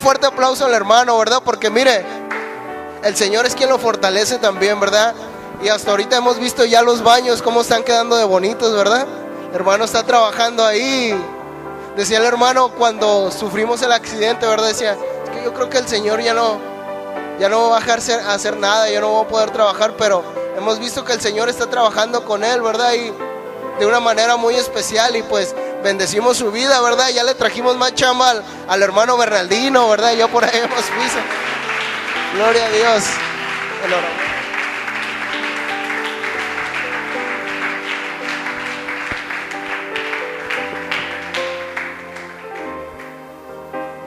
fuerte aplauso al hermano, ¿verdad? Porque mire, el Señor es quien lo fortalece también, ¿verdad? Y hasta ahorita hemos visto ya los baños, cómo están quedando de bonitos, ¿verdad? El hermano está trabajando ahí. Decía el hermano cuando sufrimos el accidente, ¿verdad? Decía, es que yo creo que el Señor ya no va a dejar hacer nada, ya no va a poder trabajar, pero hemos visto que el Señor está trabajando con él, ¿verdad? Y de una manera muy especial, y pues bendecimos su vida, ¿verdad? Ya le trajimos más chamba al hermano Bernardino, ¿verdad? Ya por ahí hemos visto. Gloria a Dios. Enhorabuena.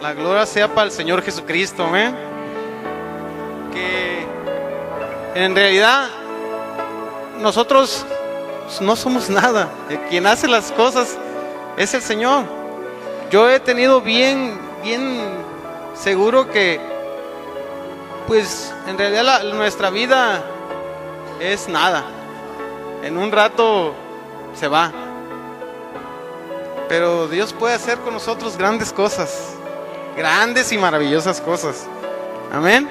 La gloria sea para el Señor Jesucristo, ¿eh? Que en realidad nosotros no somos nada. Quien hace las cosas es el Señor. Yo he tenido bien seguro que pues en realidad nuestra vida es nada. En un rato se va. Pero Dios puede hacer con nosotros grandes cosas, grandes y maravillosas cosas. Amén.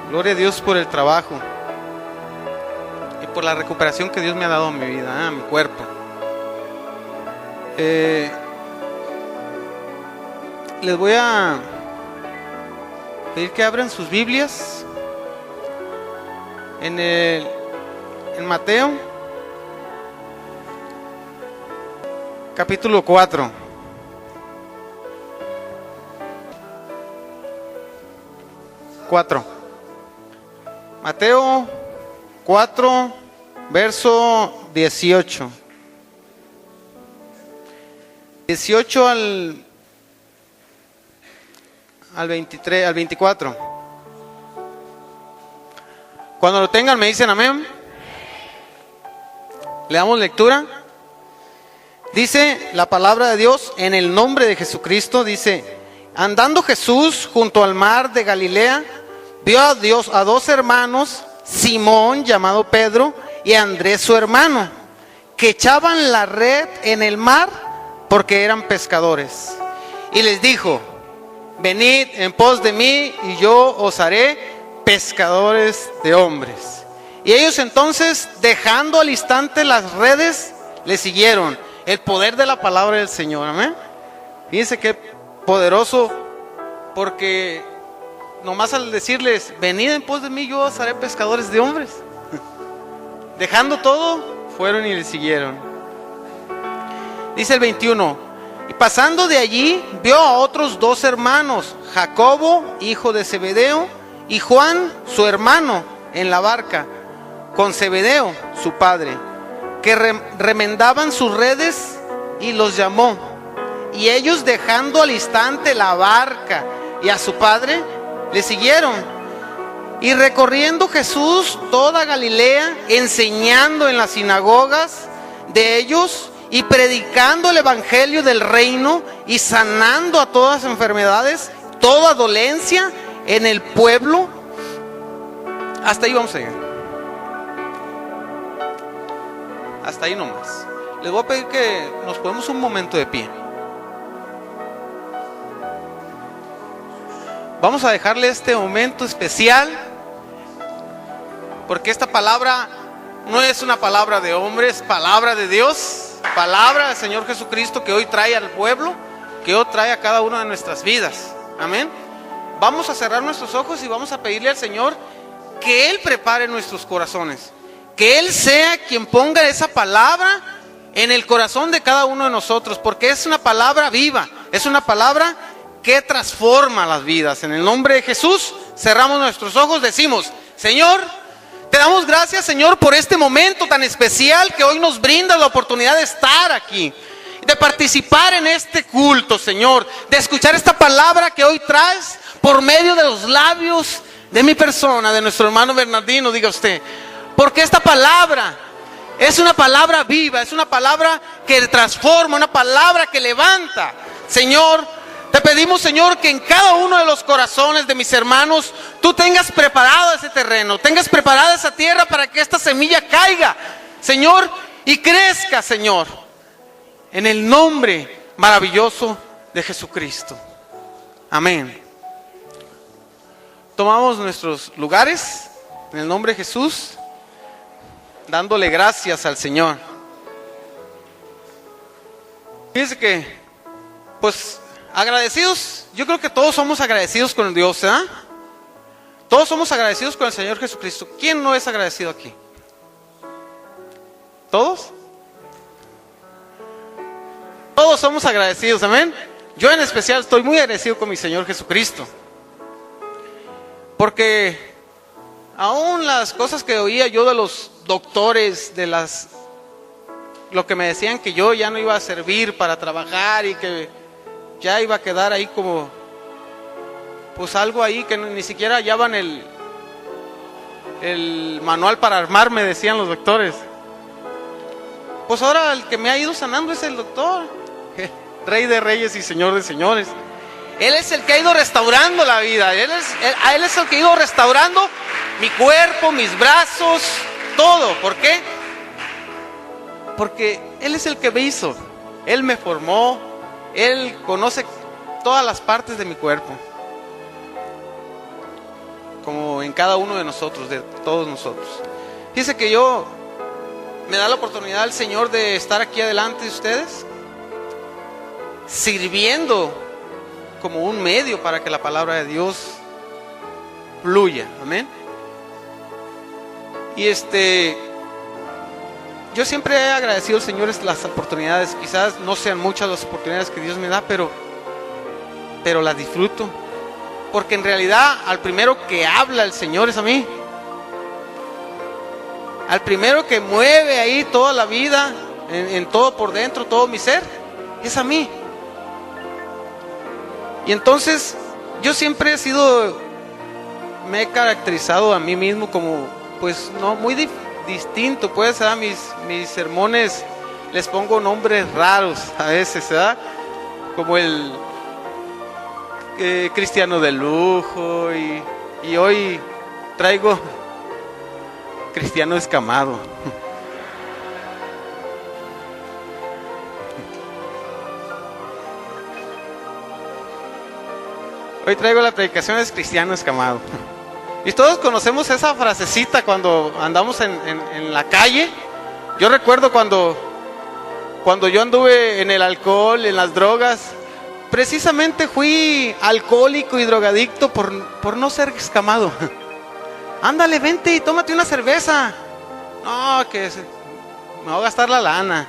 Gloria a Dios por el trabajo y por la recuperación que Dios me ha dado a mi vida, a mi cuerpo. Les voy a pedir que abran sus Biblias en Mateo capítulo 4. Mateo 4, verso 18. 18 al 23, al 24. Cuando lo tengan me dicen amén. Le damos lectura. Dice la palabra de Dios en el nombre de Jesucristo. Dice: andando Jesús junto al mar de Galilea, vio a dos hermanos, Simón llamado Pedro y Andrés su hermano, que echaban la red en el mar porque eran pescadores. Y les dijo: venid en pos de mí y yo os haré pescadores de hombres. Y ellos entonces, dejando al instante las redes, le siguieron. El poder de la palabra del Señor, amén. Fíjense qué poderoso, porque nomás al decirles: venid en pos de mí, yo os haré pescadores de hombres, dejando todo, fueron y le siguieron. Dice el 21: y pasando de allí, vio a otros dos hermanos, Jacobo, hijo de Zebedeo, y Juan, su hermano, en la barca, con Zebedeo, su padre, que remendaban sus redes, y los llamó. Y ellos, dejando al instante la barca y a su padre, le siguieron. Y recorriendo Jesús toda Galilea, enseñando en las sinagogas de ellos y predicando el evangelio del reino y sanando a todas enfermedades, toda dolencia en el pueblo. Hasta ahí vamos a llegar. Hasta ahí nomás. Les voy a pedir que nos ponemos un momento de pie. Vamos a dejarle este momento especial, porque esta palabra no es una palabra de hombre, es palabra de Dios, palabra del Señor Jesucristo, que hoy trae al pueblo, que hoy trae a cada una de nuestras vidas. Amén. Vamos a cerrar nuestros ojos y vamos a pedirle al Señor que Él prepare nuestros corazones, que Él sea quien ponga esa palabra en el corazón de cada uno de nosotros, porque es una palabra viva, es una palabra que transforma las vidas. En el nombre de Jesús cerramos nuestros ojos, decimos: Señor, te damos gracias, Señor, por este momento tan especial que hoy nos brinda la oportunidad de estar aquí, de participar en este culto, Señor, de escuchar esta palabra que hoy traes por medio de los labios de mi persona, de nuestro hermano Bernardino, diga usted, porque esta palabra es una palabra viva, es una palabra que transforma, una palabra que levanta. Señor, te pedimos, Señor, que en cada uno de los corazones de mis hermanos tú tengas preparado ese terreno, tengas preparada esa tierra para que esta semilla caiga, Señor, y crezca, Señor, en el nombre maravilloso de Jesucristo. Amén. Tomamos nuestros lugares en el nombre de Jesús, dándole gracias al Señor. Fíjense que, pues, agradecidos, yo creo que todos somos agradecidos con Dios, ¿eh? Todos somos agradecidos con el Señor Jesucristo. ¿Quién no es agradecido aquí? ¿Todos? Todos somos agradecidos, amén. Yo en especial estoy muy agradecido con mi Señor Jesucristo. Porque aún las cosas que oía yo de los doctores, lo que me decían que yo ya no iba a servir para trabajar y que ya iba a quedar ahí como, pues algo ahí que ni siquiera hallaban el manual para armarme, decían los doctores. Pues ahora el que me ha ido sanando es el doctor, Rey de Reyes y Señor de Señores. Él es el que ha ido restaurando la vida. Él es el que ha ido restaurando mi cuerpo, mis brazos, todo. ¿Por qué? Porque Él es el que me hizo. Él me formó. Él conoce todas las partes de mi cuerpo, como en cada uno de nosotros, de todos nosotros. Fíjense que me da la oportunidad el Señor de estar aquí adelante de ustedes, sirviendo como un medio para que la palabra de Dios fluya. Amén. Y yo siempre he agradecido al Señor las oportunidades. Quizás no sean muchas las oportunidades que Dios me da, pero las disfruto. Porque en realidad al primero que habla el Señor es a mí. Al primero que mueve ahí toda la vida, en todo por dentro, todo mi ser, es a mí. Y entonces yo siempre me he caracterizado a mí mismo como, pues no, muy distinto. Pues ¿verdad? Mis sermones les pongo nombres raros a veces, ¿verdad? Como el cristiano de lujo, y hoy traigo cristiano escamado. Hoy traigo la predicación es cristiano escamado. Y todos conocemos esa frasecita cuando andamos en la calle. Yo recuerdo cuando yo anduve en el alcohol, en las drogas, precisamente fui alcohólico y drogadicto por no ser escamado. Ándale, vente y tómate una cerveza. No, me voy a gastar la lana.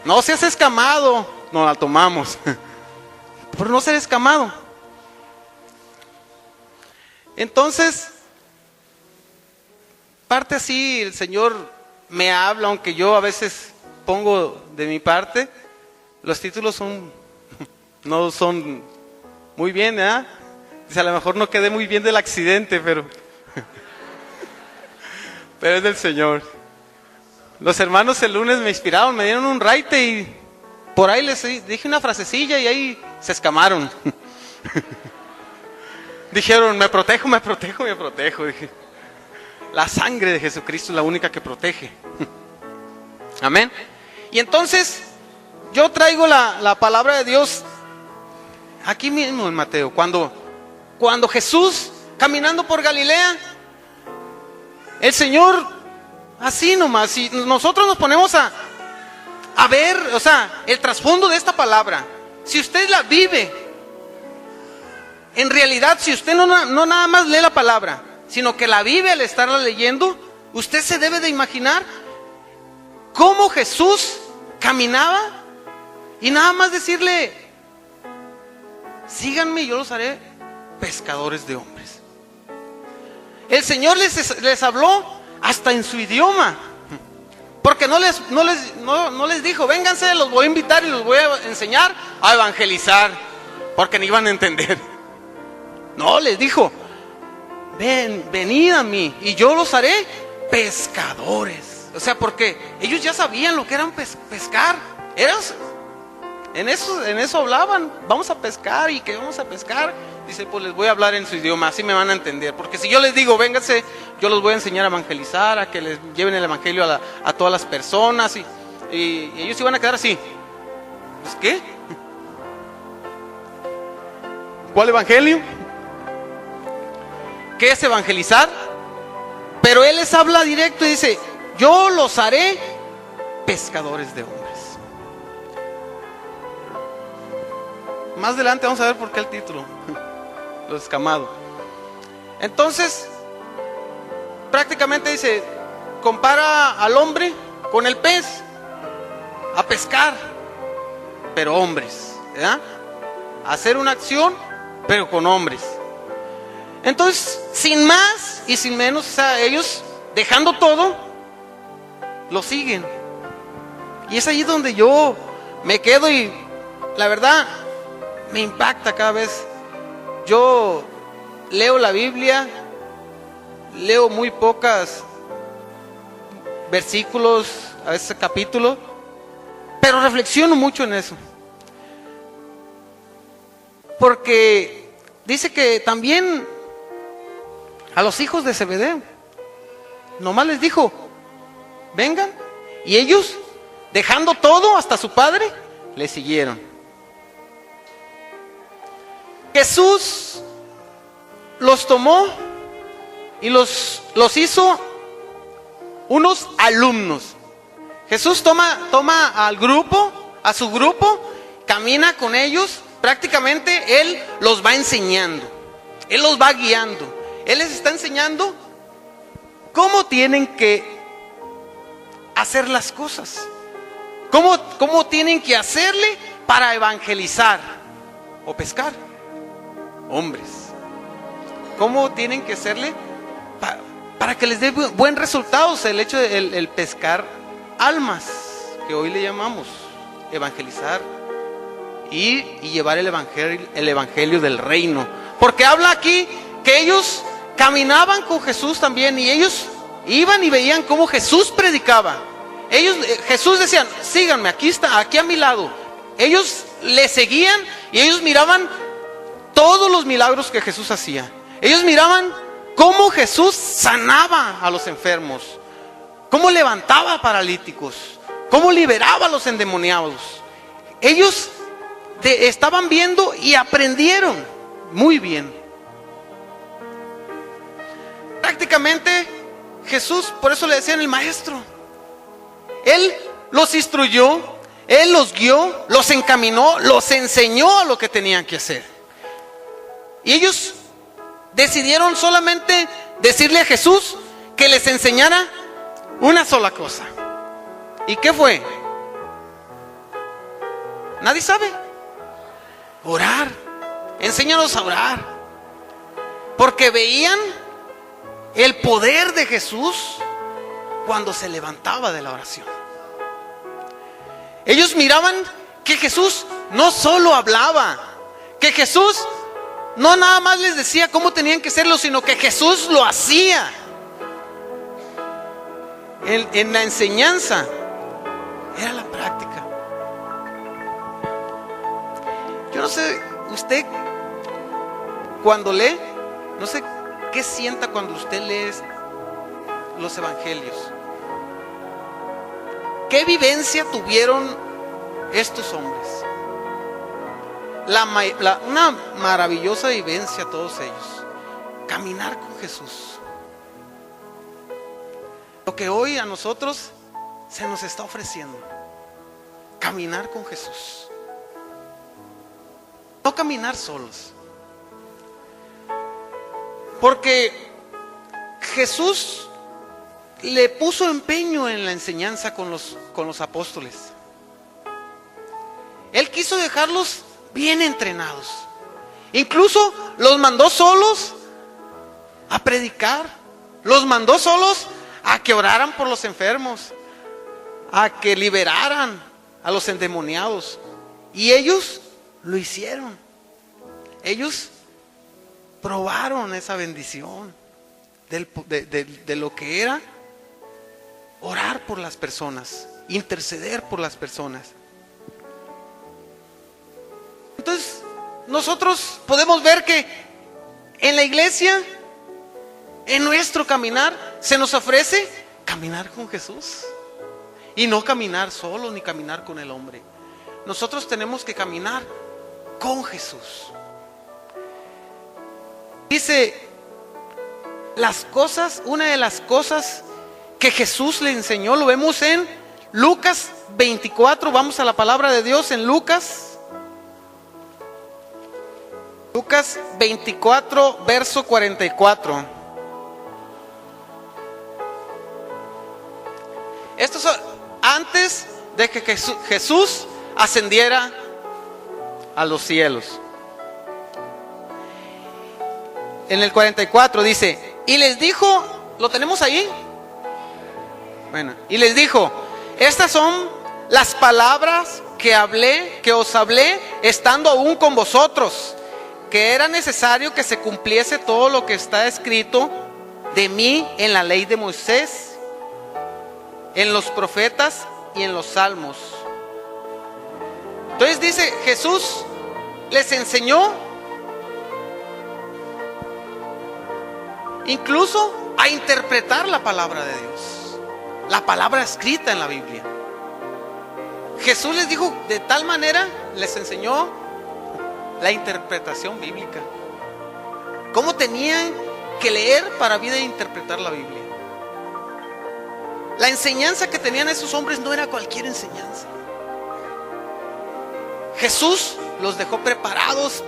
No seas escamado. No la tomamos. Por no ser escamado. Entonces, parte así el Señor me habla, aunque yo a veces pongo de mi parte. Los títulos no son muy bien, ¿eh? Dice, a lo mejor no quedé muy bien del accidente, pero es del Señor. Los hermanos el lunes me inspiraron, me dieron un raite y por ahí les dije una frasecilla y ahí se escamaron. Dijeron, me protejo. Dije, la sangre de Jesucristo es la única que protege. Amén. Y entonces yo traigo la palabra de Dios aquí mismo en Mateo. Cuando Jesús, caminando por Galilea, el Señor, así nomás, si nosotros nos ponemos a ver, o sea, el trasfondo de esta palabra, si usted la vive, en realidad, si usted no nada más lee la palabra, sino que la vive al estarla leyendo, usted se debe de imaginar cómo Jesús caminaba y nada más decirle, síganme y yo los haré pescadores de hombres. El Señor les habló hasta en su idioma, porque no les dijo, vénganse, los voy a invitar y los voy a enseñar a evangelizar, porque no iban a entender. No, les dijo, venid a mí y yo los haré pescadores. O sea, porque ellos ya sabían lo que eran pescar. En eso hablaban, vamos a pescar. ¿Y qué vamos a pescar? Dice, pues les voy a hablar en su idioma, así me van a entender. Porque si yo les digo, vénganse, yo los voy a enseñar a evangelizar, a que les lleven el evangelio a todas las personas, y ellos iban a quedar así. Pues, ¿qué? ¿Cuál evangelio? ¿Qué es evangelizar? Pero Él les habla directo y dice: yo los haré pescadores de hombres. Más adelante vamos a ver por qué el título, los escamados. Entonces, prácticamente dice, compara al hombre con el pez, a pescar, pero hombres, ¿verdad? Hacer una acción, pero con hombres. Entonces, sin más y sin menos, o sea, ellos dejando todo, lo siguen. Y es ahí donde yo me quedo y la verdad me impacta cada vez. Yo leo la Biblia, leo muy pocas versículos, a veces capítulos, pero reflexiono mucho en eso. Porque dice que también a los hijos de Zebedeo nomás les dijo: vengan. Y ellos, dejando todo, hasta su padre, le siguieron. Jesús los tomó y los hizo unos alumnos. Jesús toma al grupo, a su grupo, camina con ellos. Prácticamente Él los va enseñando, Él los va guiando, Él les está enseñando cómo tienen que hacer las cosas, cómo tienen que hacerle para evangelizar o pescar hombres, cómo tienen que hacerle para que les dé buen resultado el hecho de el pescar almas, que hoy le llamamos evangelizar y llevar el evangelio del reino. Porque habla aquí que ellos caminaban con Jesús también, y ellos iban y veían cómo Jesús predicaba. Jesús decían: síganme, aquí a mi lado. Ellos le seguían y ellos miraban todos los milagros que Jesús hacía. Ellos miraban cómo Jesús sanaba a los enfermos, cómo levantaba a paralíticos, cómo liberaba a los endemoniados. Ellos estaban viendo y aprendieron muy bien. Prácticamente Jesús, por eso le decían el maestro. Él los instruyó, Él los guió, los encaminó, los enseñó a lo que tenían que hacer. Y ellos decidieron solamente decirle a Jesús que les enseñara una sola cosa. ¿Y qué fue? Nadie sabe. Orar. Enséñanos a orar. Porque veían el poder de Jesús cuando se levantaba de la oración. Ellos miraban que Jesús no solo hablaba, que Jesús no nada más les decía cómo tenían que hacerlo, sino que Jesús lo hacía. En la enseñanza era la práctica. Yo no sé, usted cuando lee, no sé qué sienta cuando usted lee los evangelios. ¿Qué vivencia tuvieron estos hombres? Una maravillosa vivencia todos ellos. Caminar con Jesús. Lo que hoy a nosotros se nos está ofreciendo. Caminar con Jesús. No caminar solos. Porque Jesús le puso empeño en la enseñanza con los apóstoles. Él quiso dejarlos bien entrenados. Incluso los mandó solos a predicar. Los mandó solos a que oraran por los enfermos, a que liberaran a los endemoniados. Y ellos lo hicieron. Ellos probaron esa bendición de lo que era orar por las personas, interceder por las personas. Entonces, nosotros podemos ver que en la iglesia, en nuestro caminar, se nos ofrece caminar con Jesús. Y no caminar solo, ni caminar con el hombre. Nosotros tenemos que caminar con Jesús. Dice, una de las cosas que Jesús le enseñó, lo vemos en Lucas 24, vamos a la palabra de Dios en Lucas 24, verso 44. Esto es antes de que Jesús ascendiera a los cielos. En el 44 dice, y les dijo, ¿lo tenemos ahí? Bueno, y les dijo, estas son las palabras que os hablé estando aún con vosotros, que era necesario que se cumpliese todo lo que está escrito de mí en la ley de Moisés, en los profetas y en los salmos. Entonces dice, Jesús les enseñó incluso a interpretar la palabra de Dios, la palabra escrita en la Biblia. Jesús les dijo de tal manera, les enseñó la interpretación bíblica, cómo tenían que leer para vida e interpretar la Biblia. La enseñanza que tenían esos hombres no era cualquier enseñanza. Jesús los dejó preparados,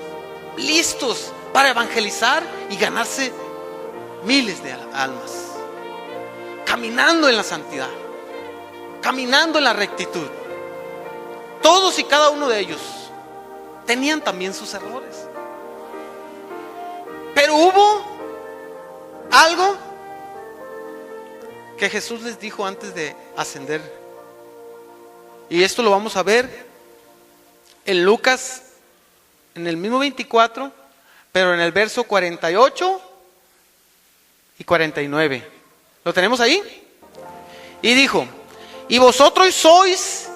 listos para evangelizar y ganarse miles de almas, caminando en la santidad, caminando en la rectitud. Todos y cada uno de ellos tenían también sus errores, pero hubo algo que Jesús les dijo antes de ascender, y esto lo vamos a ver en Lucas, en el mismo 24, pero en el verso 48 y 49. ¿Lo tenemos ahí? Y dijo, y vosotros sois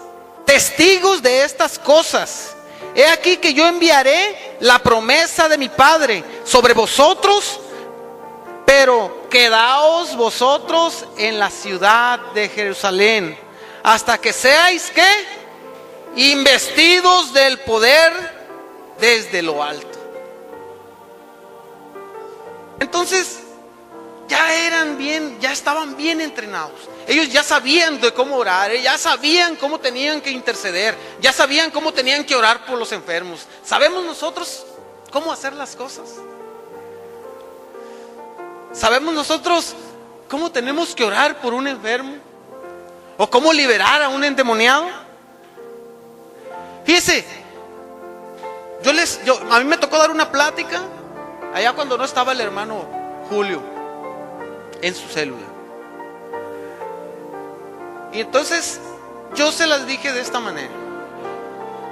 testigos de estas cosas. He aquí que yo enviaré la promesa de mi Padre sobre vosotros, pero quedaos vosotros en la ciudad de Jerusalén hasta que seáis, ¿qué? Investidos del poder desde lo alto. Entonces ya estaban bien entrenados. Ellos ya sabían de cómo orar, ya sabían cómo tenían que interceder, ya sabían cómo tenían que orar por los enfermos. ¿Sabemos nosotros cómo hacer las cosas? ¿Sabemos nosotros cómo tenemos que orar por un enfermo? ¿O cómo liberar a un endemoniado? Fíjese, a mí me tocó dar una plática allá cuando no estaba el hermano Julio en su célula. Y entonces yo se las dije de esta manera.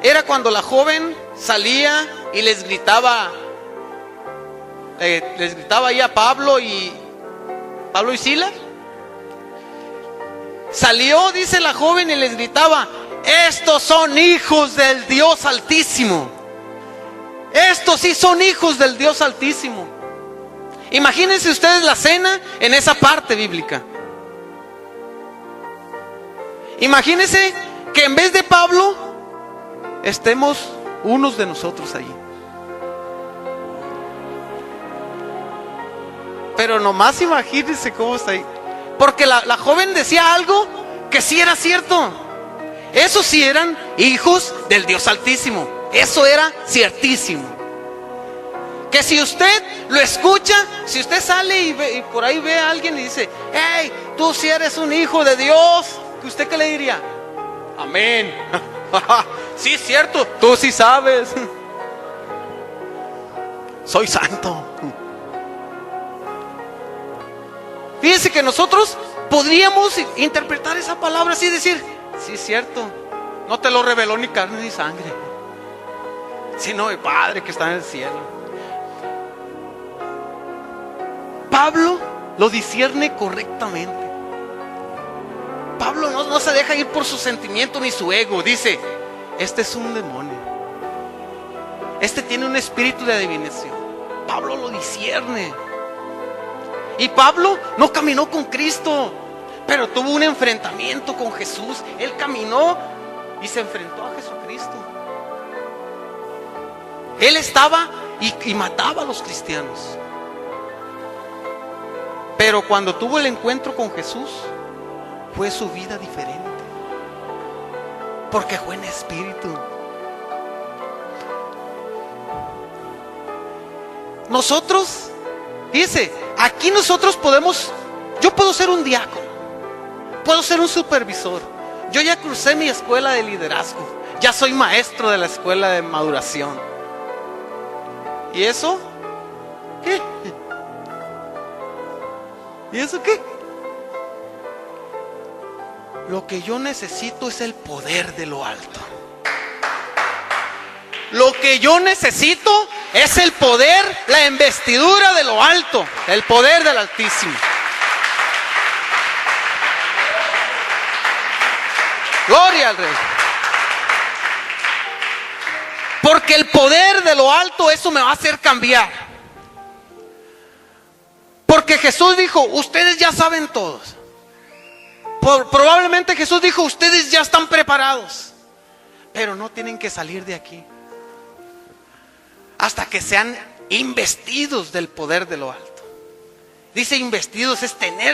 Era cuando la joven salía y les gritaba ahí a Pablo y Silas. Salió, dice la joven, y les gritaba: estos son hijos del Dios Altísimo. Estos sí son hijos del Dios Altísimo. Imagínense ustedes la escena en esa parte bíblica. Imagínense que en vez de Pablo estemos unos de nosotros allí. Pero nomás imagínense cómo está ahí. Porque la joven decía algo que sí era cierto. Esos sí eran hijos del Dios Altísimo. Eso era ciertísimo. Que si usted lo escucha, si usted sale y por ahí ve a alguien y dice: hey, tú sí eres un hijo de Dios, ¿usted qué le diría? Amén. Sí, es cierto, tú sí sabes. Soy santo. Fíjense que nosotros podríamos interpretar esa palabra así y decir: sí, es cierto, no te lo reveló ni carne ni sangre, sino el Padre que está en el cielo. Pablo lo discierne correctamente. Pablo no se deja ir por su sentimiento ni su ego. Dice: este es un demonio, este tiene un espíritu de adivinación. Pablo lo discierne. Y Pablo no caminó con Cristo, pero tuvo un enfrentamiento con Jesús. Él caminó y se enfrentó a Jesucristo. Él estaba y mataba a los cristianos. Pero cuando tuvo el encuentro con Jesús, fue su vida diferente. Porque fue en espíritu. Nosotros, dice, aquí nosotros podemos, yo puedo ser un diácono, puedo ser un supervisor. Yo ya crucé mi escuela de liderazgo, ya soy maestro de la escuela de maduración. ¿Y eso? ¿Qué? ¿Y eso qué? Lo que yo necesito es el poder de lo alto. Lo que yo necesito es el poder, la investidura de lo alto, el poder del Altísimo. Gloria al Rey. Porque el poder de lo alto, eso me va a hacer cambiar. Porque Jesús dijo, ustedes ya saben todos. Probablemente Jesús dijo, ustedes ya están preparados, pero no tienen que salir de aquí hasta que sean investidos del poder de lo alto. Dice investidos, es tener